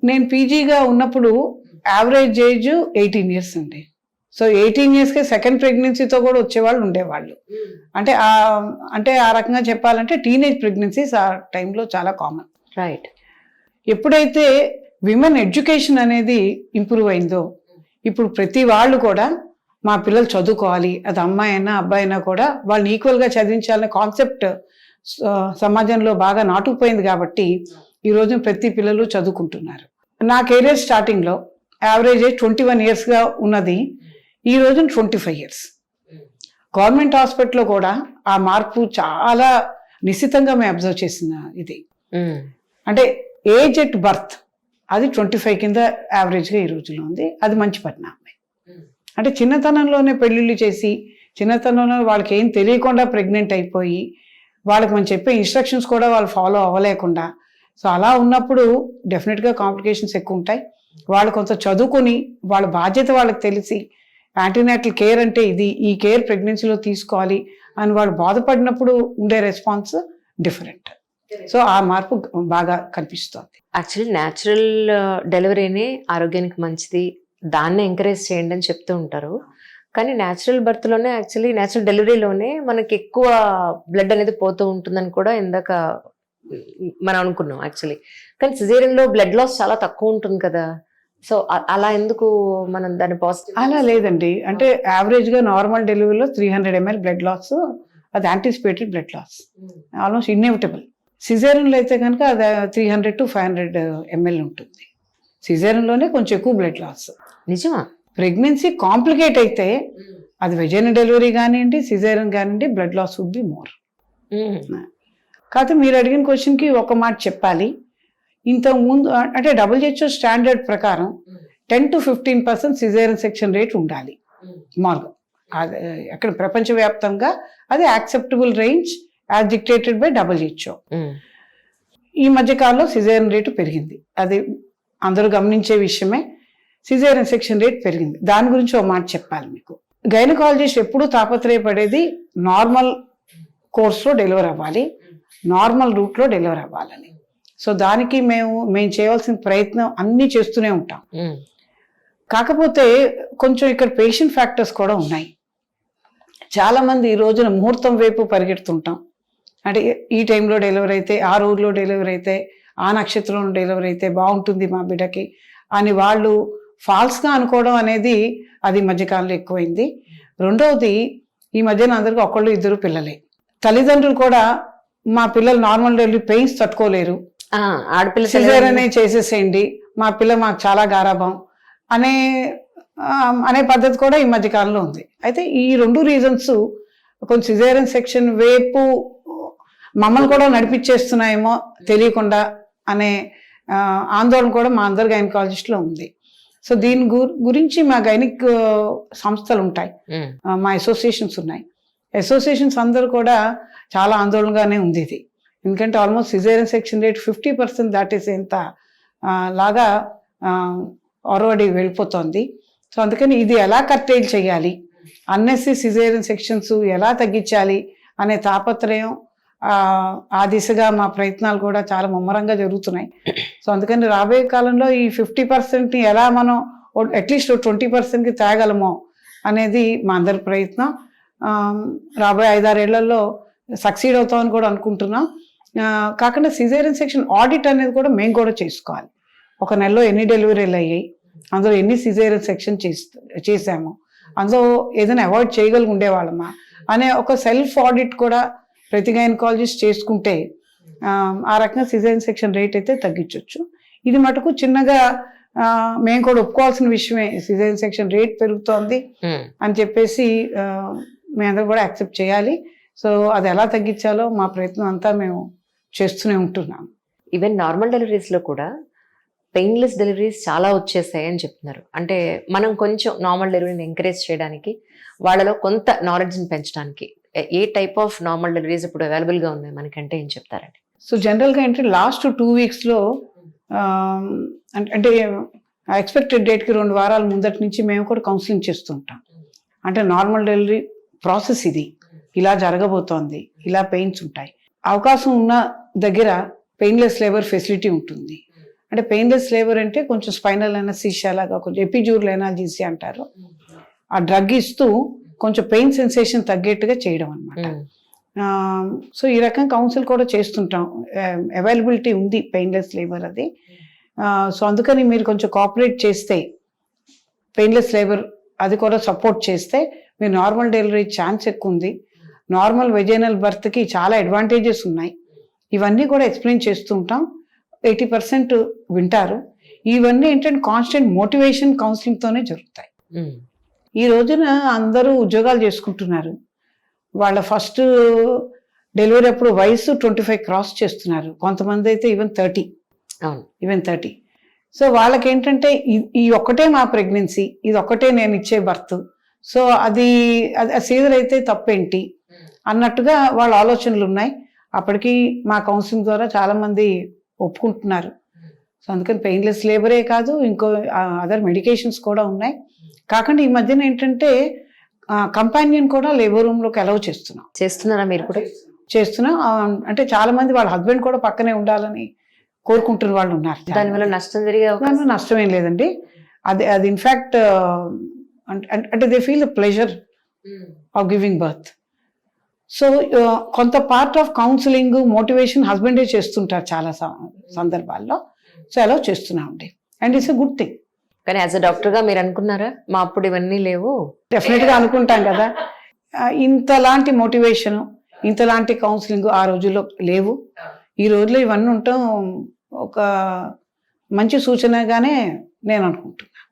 నేను పీజీగా ఉన్నప్పుడు average age 18 years అండి. సో 18 ఇయర్స్కే సెకండ్ ప్రెగ్నెన్సీతో కూడా వచ్చేవాళ్ళు ఉండేవాళ్ళు. అంటే ఆ రకంగా చెప్పాలంటే టీనేజ్ ప్రెగ్నెన్సీస్ ఆ టైంలో చాలా కామన్. రైట్. ఎప్పుడైతే విమెన్ ఎడ్యుకేషన్ అనేది ఇంప్రూవ్ అయిందో, ఇప్పుడు ప్రతి వాళ్ళు కూడా మా పిల్లలు చదువుకోవాలి, అది అమ్మాయి అయినా అబ్బాయి అయినా కూడా వాళ్ళని ఈక్వల్గా చదివించాలనే కాన్సెప్ట్ సమాజంలో బాగా నాటుకుపోయింది. కాబట్టి ఈరోజు ప్రతి పిల్లలు చదువుకుంటున్నారు. నా కెరీర్ స్టార్టింగ్లో యావరేజ్ ఏజ్ 21 ఇయర్స్గా ఉన్నది, ఈ రోజు 25 ఇయర్స్. గవర్నమెంట్ హాస్పిటల్లో కూడా ఆ మార్పు చాలా నిశ్చితంగా మేము అబ్జర్వ్ చేసిన ఇది. అంటే ఏజ్ ఎట్ బర్త్ అది 25 కింద యావరేజ్గా ఈ రోజులో ఉంది. అది మంచి పరిణామం. అంటే చిన్నతనంలోనే పెళ్ళిళ్ళు చేసి చిన్నతనంలో వాళ్ళకి ఏం తెలియకుండా ప్రెగ్నెంట్ అయిపోయి వాళ్ళకి మనం చెప్పే ఇన్స్ట్రక్షన్స్ కూడా వాళ్ళు ఫాలో అవ్వలేకుండా, సో అలా ఉన్నప్పుడు డెఫినెట్గా కాంప్లికేషన్స్ ఎక్కువ ఉంటాయి. వాళ్ళు కొంత చదువుకొని వాళ్ళ బాధ్యత వాళ్ళకి తెలిసి యాంటీనాటల్ కేర్ అంటే ఇది, ఈ కేర్ ప్రెగ్నెన్సీలో తీసుకోవాలి అని వాళ్ళు బాధపడినప్పుడు ఉండే రెస్పాన్స్ డిఫరెంట్. సో ఆ మార్పు బాగా కనిపిస్తుంది. యాక్చువల్లీ న్యాచురల్ డెలివరీనే ఆరోగ్యానికి మంచిది, దాన్ని ఎంకరేజ్ చేయండి అని చెప్తూ ఉంటారు. కానీ న్యాచురల్ బర్త్లోనే యాక్చువల్లీ న్యాచురల్ డెలివరీలోనే మనకి ఎక్కువ బ్లడ్ అనేది పోతూ ఉంటుందని కూడా ఇందాక మనం అనుకున్నాం యాక్చువల్లీ. కానీ సిజేరియన్లో బ్లడ్ లాస్ చాలా తక్కువ ఉంటుంది కదా, సో అలా ఎందుకు మనం దాన్ని పాజిటివ్? అలా లేదండి. అంటే యావరేజ్గా నార్మల్ డెలివరీలో 300 ml బ్లడ్ లాస్, అది anticipated blood loss, almost inevitable. సిజేరియన్లో అయితే కనుక అది 300 to 500 ml ఉంటుంది. సిజేరియన్లోనే కొంచెం ఎక్కువ బ్లడ్ లాస్. నిజమా? ప్రెగ్నెన్సీ కాంప్లికేట్ అయితే అది వెజైనల్ డెలివరీ కానివ్వండి, సిజేరియన్ కానివ్వండి, blood loss would be more. కాకపోతే మీరు అడిగిన క్వశ్చన్కి ఒక మాట చెప్పాలి. ఇంతకు ముందు అంటే WHO స్టాండర్డ్ ప్రకారం 10 to 15% సిజేరియన్ సెక్షన్ రేట్ ఉండాలి మామూలుగా. అది ఎక్కడ ప్రపంచవ్యాప్తంగా అది acceptable range as dictated by WHO. ఈ మధ్యకాలంలో సిజేరియన్ రేటు పెరిగింది, అది అందరూ గమనించే విషయమే. సిజేరియన్ సెక్షన్ రేట్ పెరిగింది. దాని గురించి ఒక మాట చెప్పాలి మీకు. గైనకాలజిస్ట్ ఎప్పుడూ తాపత్రయపడేది నార్మల్ కోర్స్లో డెలివర్ అవ్వాలి, నార్మల్ రూట్లో డెలివర్ అవ్వాలని. సో దానికి మేము చేయవలసిన ప్రయత్నం అన్నీ చేస్తూనే ఉంటాం. కాకపోతే కొంచెం ఇక్కడ పేషెంట్ ఫ్యాక్టర్స్ కూడా ఉన్నాయి. చాలామంది ఈ రోజున ముహూర్తం వైపు పరిగెడుతుంటాం. అంటే ఈ టైంలో డెలివరీ అయితే, ఆ రోజులో డెలివరీ అయితే, ఆ నక్షత్రంలో డెలివరీ అయితే బాగుంటుంది మా బిడ్డకి అని వాళ్ళు ఫాల్స్గా అనుకోవడం అనేది అది మధ్యకాలంలో ఎక్కువైంది. రెండవది, ఈ మధ్యన అందరికీ ఒకళ్ళు ఇద్దరు పిల్లలే. తల్లిదండ్రులు కూడా మా పిల్లలు నార్మల్ డెలివరీ పెయిన్స్ తట్టుకోలేరు, ఆడపిల్ల సిజేరియన్ చేసేసేయండి, మా పిల్ల మాకు చాలా గారాభం అనే పద్ధతి కూడా ఈ మధ్యకాలంలో ఉంది. అయితే ఈ రెండు రీజన్స్ కొంచెం సిజేరియన్ సెక్షన్ వైపు మమ్మల్ని కూడా నడిపించేస్తున్నాయేమో తెలియకుండా అనే ఆందోళన కూడా మా అందరు గైనకాలజిస్ట్లో ఉంది. సో దీని గురించి మా గైనిక్ సంస్థలు ఉంటాయి, మా అసోసియేషన్స్ ఉన్నాయి. అసోసియేషన్స్ అందరూ కూడా చాలా ఆందోళనగానే ఉంది ఇది. ఎందుకంటే ఆల్మోస్ట్ సిజేరియన్ సెక్షన్ రేట్ 50% దాటేసేంత లాగా ఆల్రెడీ వెళ్ళిపోతుంది. సో అందుకని ఇది ఎలా కర్టైల్ చేయాలి, అన్నెసరీ సిజేరియన్ సెక్షన్స్ ఎలా తగ్గించాలి అనే తాపత్రయం, ఆ దిశగా మా ప్రయత్నాలు కూడా చాలా ముమ్మరంగా జరుగుతున్నాయి. సో అందుకని రాబోయే కాలంలో ఈ 50%ని ఎలా మనం అట్లీస్ట్ 20%కి తేగలమో అనేది మా అందరి ప్రయత్నం. రాబోయే 5-6 ఏళ్లలో సక్సీడ్ అవుతామని కూడా అనుకుంటున్నాం. కాకుండా సిజేరియన్ సెక్షన్ ఆడిట్ అనేది కూడా మేము కూడా చేసుకోవాలి. ఒక నెలలో ఎన్ని డెలివరీలు అయ్యాయి, అందులో ఎన్ని సిజేరియన్ సెక్షన్ చేసాము, అందులో ఏదైనా అవాయిడ్ చేయగలిగి ఉండేవాళ్ళమా అనే ఒక సెల్ఫ్ ఆడిట్ కూడా ప్రతి గైనకాలజిస్ట్ చేసుకుంటే ఆ రకంగా సిజేరియన్ సెక్షన్ రేట్ అయితే తగ్గించవచ్చు. ఇది మటుకు చిన్నగా మేము కూడా ఒప్పుకోవాల్సిన విషయమే, సిజేరియన్ సెక్షన్ రేట్ పెరుగుతోంది అని చెప్పేసి మేమందరూ కూడా యాక్సెప్ట్ చేయాలి. సో అది ఎలా తగ్గించాలో మా ప్రయత్నం అంతా మేము చేస్తూనే ఉంటున్నాం. ఈవెన్ నార్మల్ డెలివరీస్లో కూడా పెయిన్లెస్ డెలివరీస్ చాలా వచ్చేసాయి అని చెప్తున్నారు. అంటే మనం కొంచెం నార్మల్ డెలివరీని ఎంకరేజ్ చేయడానికి, వాళ్ళలో కొంత నాలెడ్జ్ని పెంచడానికి ఏ టైప్ ఆఫ్ నార్మల్ డెలివరీస్ ఇప్పుడు అవైలబుల్గా ఉన్నాయి మనకంటే ఏం చెప్తారండి? సో జనరల్గా ఏంటంటే లాస్ట్ 2 వీక్స్లో అంటే ఎక్స్పెక్టెడ్ డేట్కి 2 వారాల ముందటి నుంచి మేము కూడా కౌన్సిలింగ్ చేస్తుంటాం. అంటే నార్మల్ డెలివరీ ప్రాసెస్ ఇది, ఇలా జరగబోతోంది, ఇలా పెయిన్స్ ఉంటాయి, అవకాశం ఉన్న దగ్గర పెయిన్లెస్ లేబర్ ఫెసిలిటీ ఉంటుంది. అంటే పెయిన్లెస్ లేబర్ అంటే కొంచెం స్పైనల్ అనస్థీషియా లాగా, కొంచెం ఎపిడ్యూరల్ ఎనాల్జీసియా అంటారు. ఆ డ్రగ్ ఇస్తూ కొంచెం పెయిన్ సెన్సేషన్ తగ్గేట్టుగా చేయడం అనమాట. సో ఈ రకం కౌన్సిల్ కూడా చేస్తుంటాం. అవైలబిలిటీ ఉంది పెయిన్లెస్ లేబర్ అది. సో అందుకని మీరు కొంచెం కోఆపరేట్ చేస్తే, పెయిన్లెస్ లేబర్ అది కూడా సపోర్ట్ చేస్తే మీరు నార్మల్ డెలివరీ ఛాన్స్ ఎక్కువ ఉంది. నార్మల్ వెజైనల్ బర్త్కి చాలా అడ్వాంటేజెస్ ఉన్నాయి. ఇవన్నీ కూడా ఎక్స్ప్లెయిన్ చేస్తూ ఉంటాం. 80% వింటారు. ఇవన్నీ ఏంటంటే కాన్స్టెంట్ మోటివేషన్ కౌన్సిలింగ్తోనే జరుగుతాయి. ఈ రోజున అందరూ ఉద్యోగాలు చేసుకుంటున్నారు. వాళ్ళ ఫస్ట్ డెలివరీ అప్పుడు వయసు 25 క్రాస్ చేస్తున్నారు. కొంతమంది అయితే ఈవెన్ 30. సో వాళ్ళకి ఏంటంటే ఈ ఒక్కటే మా ప్రెగ్నెన్సీ, ఇది ఒక్కటే నేను ఇచ్చే బర్త్, సో అది సీజర్ అయితే తప్పేంటి అన్నట్టుగా వాళ్ళ ఆలోచనలు ఉన్నాయి. అప్పటికి మా కౌన్సిలింగ్ ద్వారా చాలామంది ఒప్పుకుంటున్నారు. సో అందుకని పెయిన్లెస్ లేబరే కాదు, ఇంకో అదర్ మెడికేషన్స్ కూడా ఉన్నాయి. కాకుండా ఈ మధ్యన ఏంటంటే కంపానియన్ కూడా లేబర్ రూమ్లోకి అలౌ చేస్తున్నారా మీరు కూడా? చేస్తున్నాం. అంటే చాలా మంది వాళ్ళ హస్బెండ్ కూడా పక్కనే ఉండాలని కోరుకుంటున్న వాళ్ళు ఉన్నారు. దానివల్ల నష్టం జరిగే నష్టం ఏం లేదండి. అది ఇన్ఫ్యాక్ట్ అంటే they feel the pleasure of giving birth. So కొంత పార్ట్ ఆఫ్ కౌన్సిలింగ్ మోటివేషన్ హస్బెండే చేస్తుంటారు చాలా సందర్భాల్లో. సో అలా చేస్తున్నామండి, and it's a good thing. కానీ యాజ్ అ డాక్టర్గా మీరు అనుకున్నారా మా అప్పుడు ఇవన్నీ లేవు? డెఫినెట్గా అనుకుంటాం కదా. ఇంతలాంటి మోటివేషన్, ఇంతలాంటి కౌన్సిలింగ్ ఆ రోజుల్లో లేవు. ఈ రోజుల్లో ఇవన్నీ ఉండటం ఒక మంచి సూచనగానే నేను అనుకుంటున్నాను.